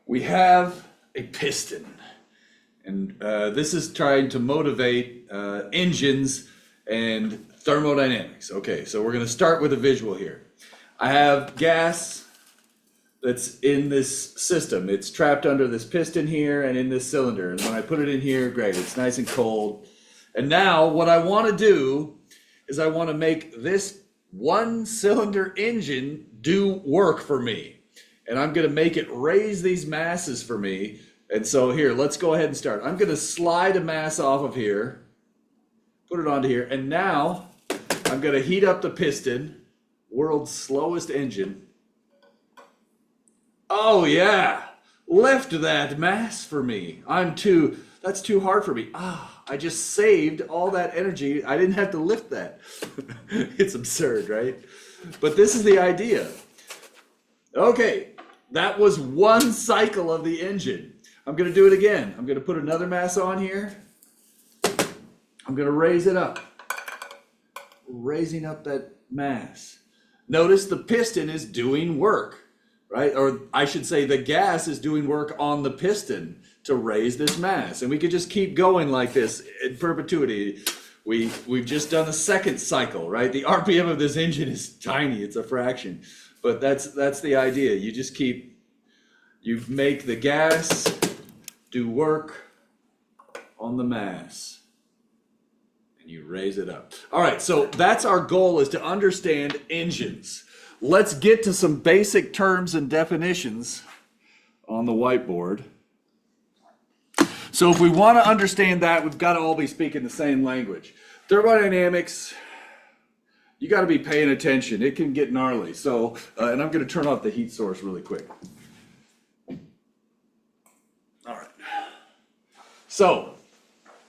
We have a piston, and this is trying to motivate engines and thermodynamics. Okay, so we're going to start with a visual here. I have gas that's in this system. It's trapped under this piston here and in this cylinder. And when I put it in here, great, it's nice and cold. And now what I want to do is I want to make this one cylinder engine do work for me. And I'm going to make it raise these masses for me. And so here, let's go ahead and start. I'm going to slide a mass off of here, put it onto here. And now I'm going to heat up the piston, world's slowest engine. Oh yeah, lift that mass for me. That's too hard for me. I just saved all that energy. I didn't have to lift that. It's absurd, right? But this is the idea. Okay, that was one cycle of the engine. I'm going to do it again. I'm going to put another mass on here. I'm going to raise it up. Raising up that mass. Notice the piston is doing work, right? Or I should say the gas is doing work on the piston to raise this mass. And we could just keep going like this in perpetuity. We've just done the second cycle, right? The RPM of this engine is tiny. It's a fraction. But that's the idea. You make the gas do work on the mass. And you raise it up. All right, so that's our goal, is to understand engines. Let's get to some basic terms and definitions on the whiteboard. So if we want to understand that, we've got to all be speaking the same language. Thermodynamics, you got to be paying attention. It can get gnarly. So, and I'm going to turn off the heat source really quick. All right. So,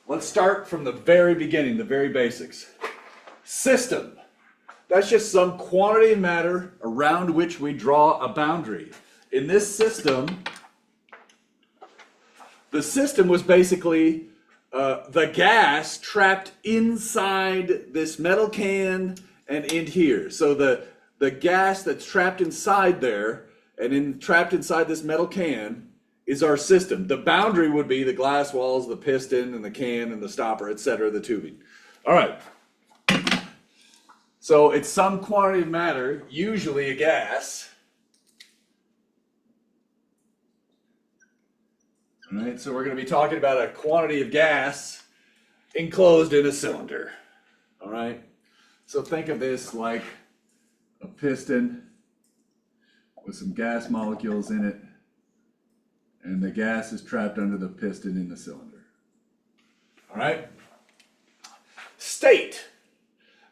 let's start from the very beginning, the very basics. System. That's just some quantity of matter around which we draw a boundary. In this system, the system was basically the gas trapped inside this metal can and in here. So the gas that's trapped inside there and trapped inside this metal can is our system. The boundary would be the glass walls, the piston, and the can, and the stopper, etc., the tubing. All right. So it's some quantity of matter, usually a gas. All right, so we're going to be talking about a quantity of gas enclosed in a cylinder. All right, so think of this like a piston with some gas molecules in it, and the gas is trapped under the piston in the cylinder. All right, state.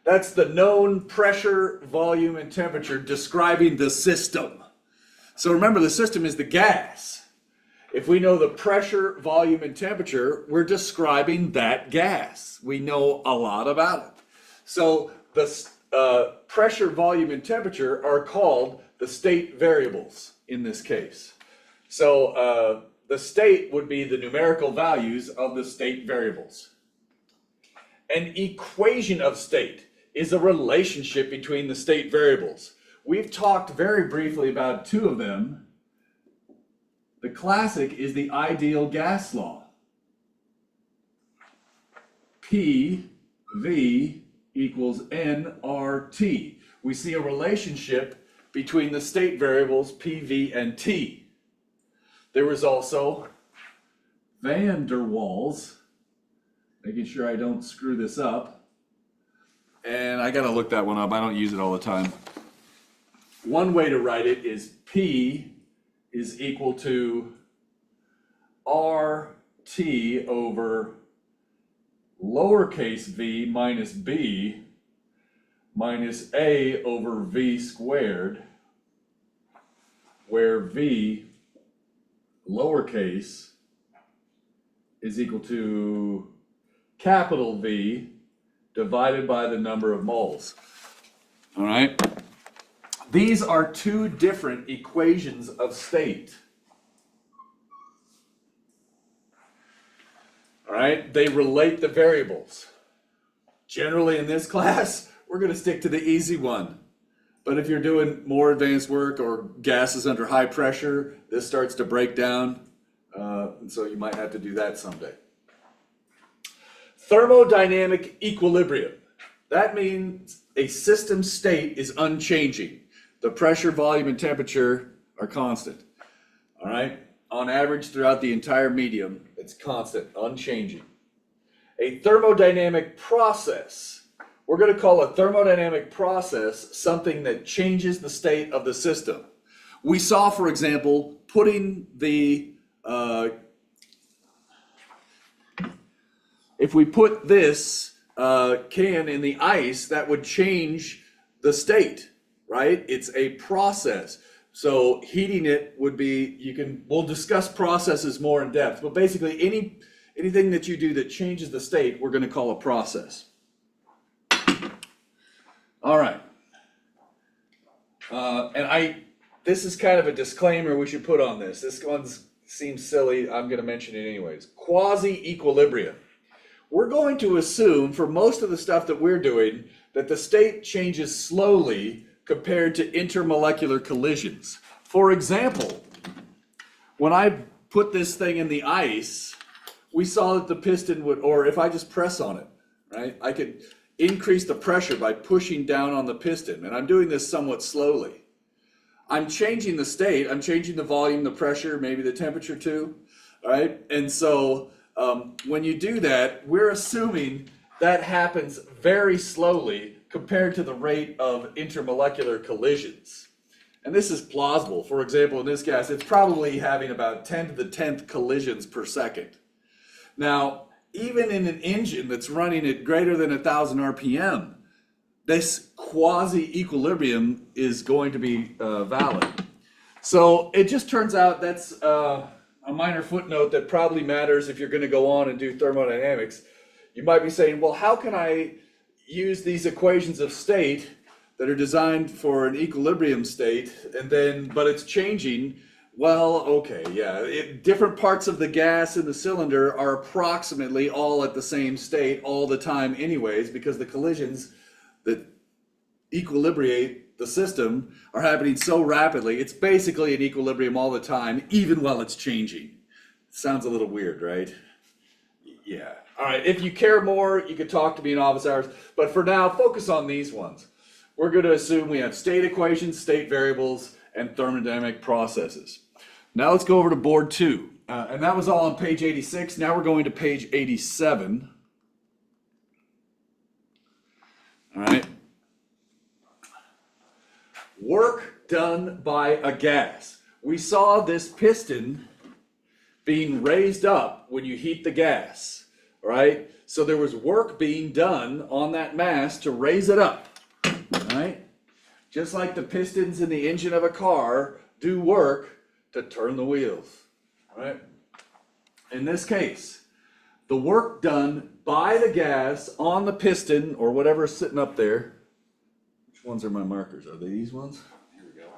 That's the known pressure, volume, and temperature describing the system. So remember, the system is the gas. If we know the pressure, volume, and temperature, we're describing that gas. We know a lot about it. So the pressure, volume, and temperature are called the state variables in this case. So the state would be the numerical values of the state variables. An equation of state is a relationship between the state variables. We've talked very briefly about two of them. The classic is the ideal gas law. PV equals nRT. We see a relationship between the state variables PV and T. There was also van der Waals, making sure I don't screw this up. And I gotta look that one up. I don't use it all the time. One way to write it is P is equal to RT over lowercase v minus b minus a over v squared, where v lowercase is equal to capital V divided by the number of moles. All right? These are two different equations of state. All right? They relate the variables. Generally in this class, we're going to stick to the easy one. But if you're doing more advanced work or gases under high pressure, this starts to break down. And so you might have to do that someday. Thermodynamic equilibrium. That means a system state is unchanging. The pressure, volume, and temperature are constant. All right? On average, throughout the entire medium, it's constant, unchanging. A thermodynamic process. We're going to call a thermodynamic process something that changes the state of the system. We saw, for example, putting the, if we put this can in the ice, that would change the state, right? It's a process. So heating it would be, we'll discuss processes more in depth, but basically anything that you do that changes the state, we're going to call a process. All right. This is kind of a disclaimer we should put on this. This one seems silly. I'm going to mention it anyways. Quasi-equilibrium. We're going to assume for most of the stuff that we're doing that the state changes slowly compared to intermolecular collisions. For example, when I put this thing in the ice, we saw that the piston would, or if I just press on it, right, I could increase the pressure by pushing down on the piston, and I'm doing this somewhat slowly. I'm changing the state, I'm changing the volume, the pressure, maybe the temperature too, right? And so when you do that, we're assuming that happens very slowly compared to the rate of intermolecular collisions. And this is plausible. For example, in this gas, it's probably having about 10 to the 10th collisions per second. Now, even in an engine that's running at greater than 1,000 RPM, this quasi-equilibrium is going to be valid. So it just turns out that's a minor footnote that probably matters if you're going to go on and do thermodynamics. You might be saying, well, how can I use these equations of state that are designed for an equilibrium state, but it's changing? Well, okay, yeah. Different parts of the gas in the cylinder are approximately all at the same state all the time anyways, because the collisions that equilibrate the system are happening so rapidly. It's basically in equilibrium all the time, even while it's changing. Sounds a little weird, right? Yeah. All right, if you care more, you could talk to me in office hours. But for now, focus on these ones. We're going to assume we have state equations, state variables, and thermodynamic processes. Now let's go over to board 2. And that was all on page 86. Now we're going to page 87. All right. Work done by a gas. We saw this piston being raised up when you heat the gas. Right? So there was work being done on that mass to raise it up, right? Just like the pistons in the engine of a car do work to turn the wheels, right? In this case, the work done by the gas on the piston or whatever's sitting up there. Which ones are my markers? Are they these ones? Here we go.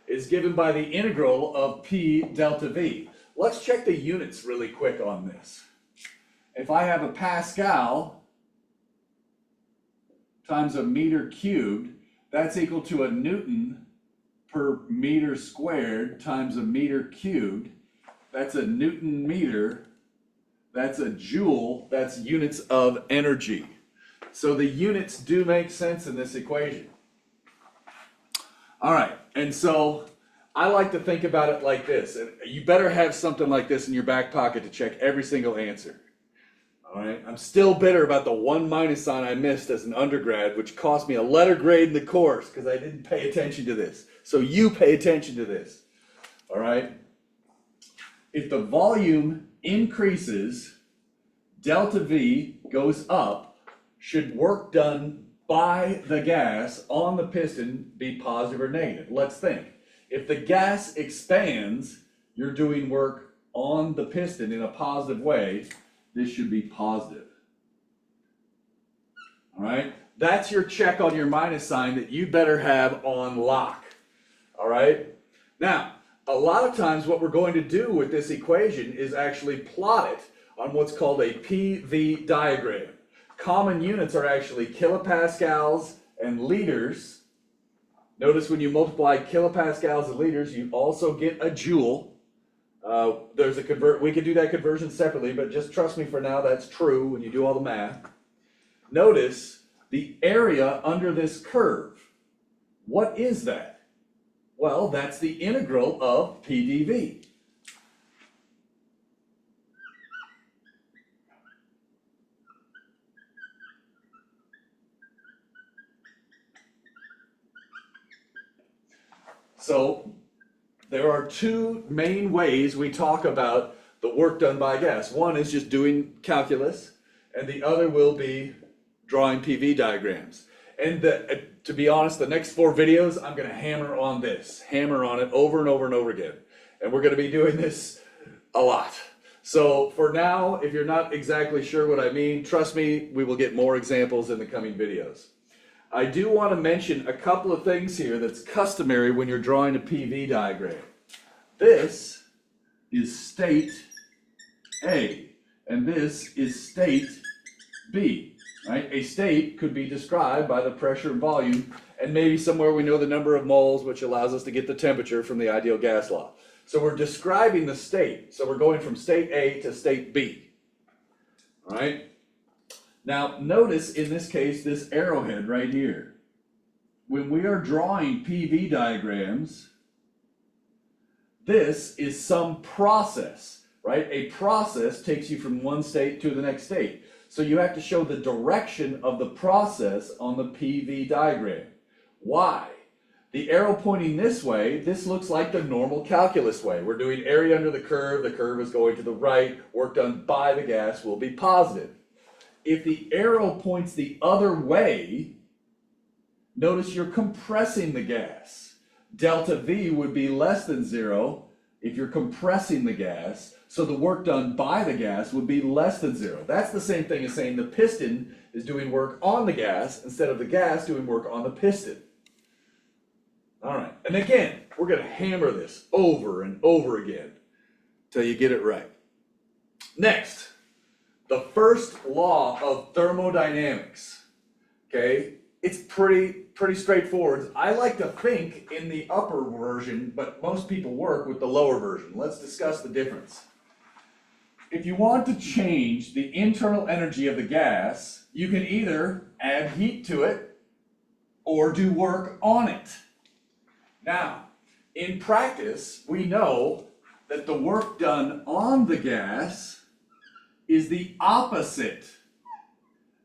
Is given by the integral of P delta V. Let's check the units really quick on this. If I have a Pascal times a meter cubed, that's equal to a Newton per meter squared times a meter cubed. That's a Newton meter. That's a joule. That's units of energy. So the units do make sense in this equation. All right, and so I like to think about it like this. And you better have something like this in your back pocket to check every single answer. All right, I'm still bitter about the 1 minus sign I missed as an undergrad, which cost me a letter grade in the course because I didn't pay attention to this. So you pay attention to this. All right. If the volume increases, delta V goes up, should work done by the gas on the piston be positive or negative? Let's think. If the gas expands, you're doing work on the piston in a positive way. This should be positive. All right? That's your check on your minus sign that you better have on lock. All right? Now, a lot of times what we're going to do with this equation is actually plot it on what's called a PV diagram. Common units are actually kilopascals and liters. Notice when you multiply kilopascals and liters, you also get a joule. There's a we could do that conversion separately, but just trust me for now, that's true when you do all the math. Notice the area under this curve. What is that? Well, that's the integral of PdV. So there are two main ways we talk about the work done by gas. One is just doing calculus, and the other will be drawing PV diagrams. And to be honest, the next 4 videos, I'm going to hammer on it over and over and over again. And we're going to be doing this a lot. So for now, if you're not exactly sure what I mean, trust me, we will get more examples in the coming videos. I do want to mention a couple of things here that's customary when you're drawing a PV diagram. This is state A, and this is state B, right? A state could be described by the pressure and volume, and maybe somewhere we know the number of moles, which allows us to get the temperature from the ideal gas law. So we're describing the state. So we're going from state A to state B, all right? Now, notice in this case, this arrowhead right here. When we are drawing PV diagrams, this is some process, right? A process takes you from one state to the next state. So you have to show the direction of the process on the PV diagram. Why? The arrow pointing this way, this looks like the normal calculus way. We're doing area under the curve is going to the right, work done by the gas will be positive. If the arrow points the other way, notice you're compressing the gas. Delta V would be less than 0 if you're compressing the gas, so the work done by the gas would be less than 0. That's the same thing as saying the piston is doing work on the gas instead of the gas doing work on the piston. All right, and again, we're going to hammer this over and over again till you get it right. Next. The first law of thermodynamics, okay, it's pretty straightforward. I like to think in the upper version, but most people work with the lower version. Let's discuss the difference. If you want to change the internal energy of the gas, you can either add heat to it or do work on it. Now, in practice, we know that the work done on the gas is the opposite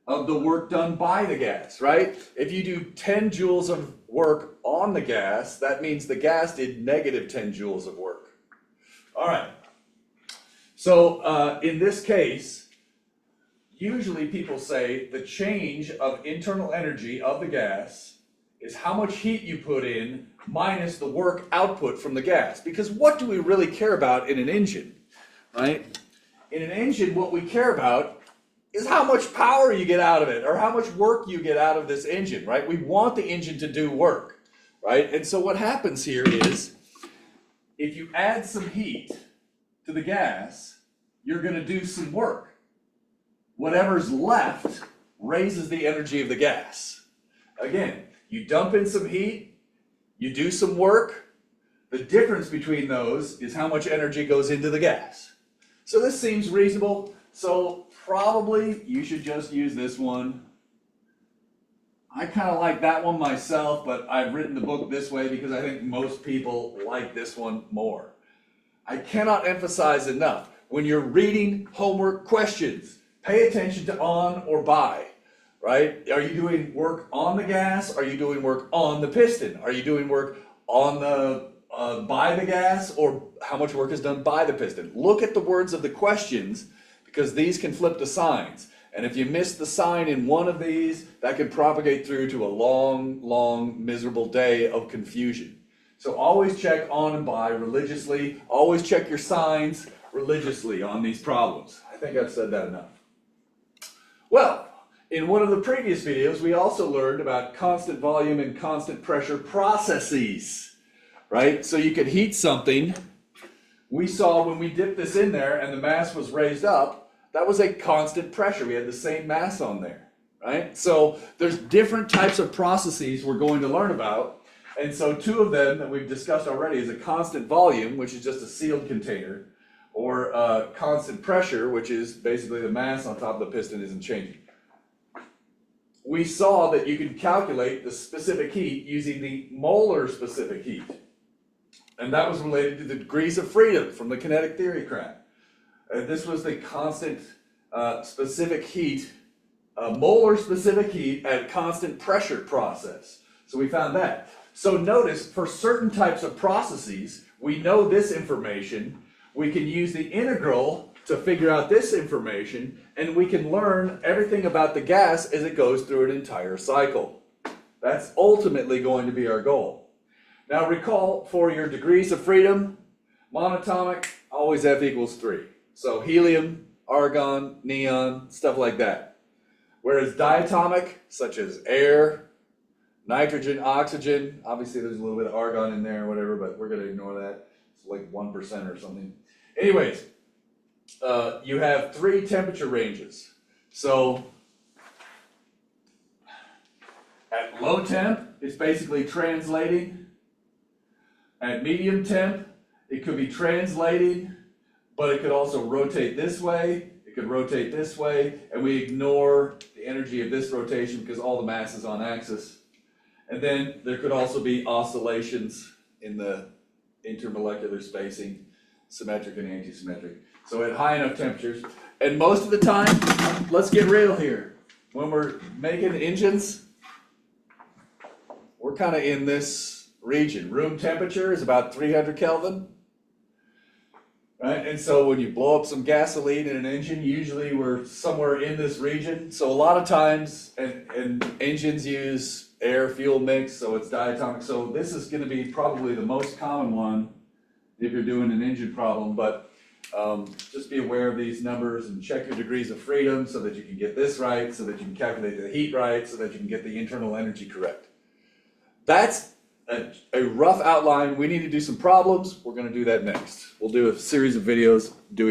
of the work done by the gas, right? If you do 10 joules of work on the gas, that means the gas did negative 10 joules of work. All right. So in this case, usually people say the change of internal energy of the gas is how much heat you put in minus the work output from the gas. Because what do we really care about in an engine, right? In an engine, what we care about is how much power you get out of it, or how much work you get out of this engine, right? We want the engine to do work, right? And so what happens here is, if you add some heat to the gas, you're going to do some work. Whatever's left raises the energy of the gas. Again, you dump in some heat, you do some work. The difference between those is how much energy goes into the gas. So this seems reasonable, so probably you should just use this one. I kind of like that one myself, but I've written the book this way because I think most people like this one more. I cannot emphasize enough, when you're reading homework questions, pay attention to on or by, right? Are you doing work on the gas? Are you doing work on the piston? Are you doing work on the by the gas, or how much work is done by the piston? Look at the words of the questions, because these can flip the signs. And if you miss the sign in one of these, that can propagate through to a long, miserable day of confusion. So always check on and by religiously. Always check your signs religiously on these problems. I think I've said that enough. Well, in one of the previous videos, we also learned about constant volume and constant pressure processes. Right? So you could heat something. We saw when we dipped this in there and the mass was raised up, that was a constant pressure. We had the same mass on there. right? So there's different types of processes we're going to learn about. And so two of them that we've discussed already is a constant volume, which is just a sealed container, or constant pressure, which is basically the mass on top of the piston isn't changing. We saw that you could calculate the specific heat using the molar specific heat. And that was related to the degrees of freedom from the kinetic theory crap. And this was the constant specific heat, molar specific heat at constant pressure process. So we found that. So notice, for certain types of processes, we know this information. We can use the integral to figure out this information, and we can learn everything about the gas as it goes through an entire cycle. That's ultimately going to be our goal. Now recall, for your degrees of freedom, monatomic, always F equals 3. So helium, argon, neon, stuff like that. Whereas diatomic, such as air, nitrogen, oxygen, obviously there's a little bit of argon in there or whatever, but we're going to ignore that. It's like 1% or something. Anyways, you have 3 temperature ranges. So at low temp, it's basically translating. At medium temp, it could be translating, but it could also rotate this way, it could rotate this way, and we ignore the energy of this rotation because all the mass is on axis. And then there could also be oscillations in the intermolecular spacing, symmetric and antisymmetric. So at high enough temperatures, and most of the time, let's get real here. When we're making engines, we're kind of in this region. Room temperature is about 300 Kelvin. Right? And so when you blow up some gasoline in an engine, usually we're somewhere in this region. So a lot of times, and engines use air-fuel mix, so it's diatomic. So this is going to be probably the most common one if you're doing an engine problem, but just be aware of these numbers and check your degrees of freedom so that you can get this right, so that you can calculate the heat right, so that you can get the internal energy correct. That's a rough outline. We need to do some problems. We're going to do that next. We'll do a series of videos doing